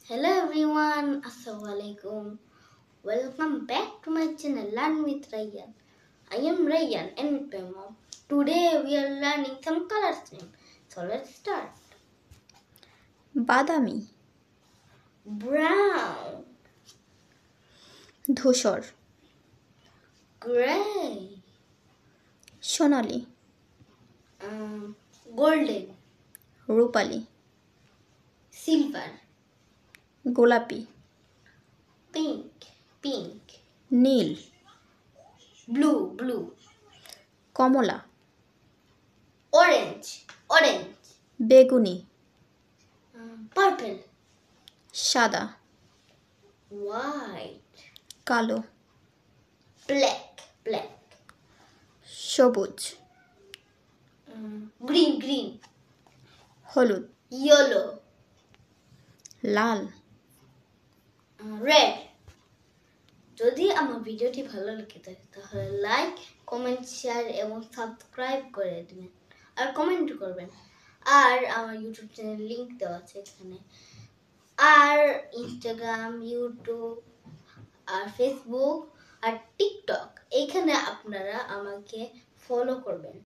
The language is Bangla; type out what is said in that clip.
Hello everyone, Assalamualaikum. Welcome back to my channel Learn with Rayyan. I am Rayyan and with my mom. Today we are learning some colors name. So let's start. বাদামি, Brown, ধূসর, gray, সোনালি, golden, রূপালি, silver, গোলাপি, pink, নীল, blue, কমলা, orange, বেগুনি, purple, সাদা, white, কালো, black, সবুজ, green, হলুদ, yellow, লাল। রেড। যদি আমার ভিডিওটি ভালো লেগে থাকে তাহলে লাইক, কমেন্ট, শেয়ার এবং সাবস্ক্রাইব করে দিবেন আর কমেন্ট করবেন। আর আমার ইউটিউব চ্যানেল লিংক দেওয়া আছে এখানে, আর ইনস্টাগ্রাম, ইউটিউব আর ফেসবুক আর টিকটক, এইখানে আপনারা আমাকে ফলো করবেন।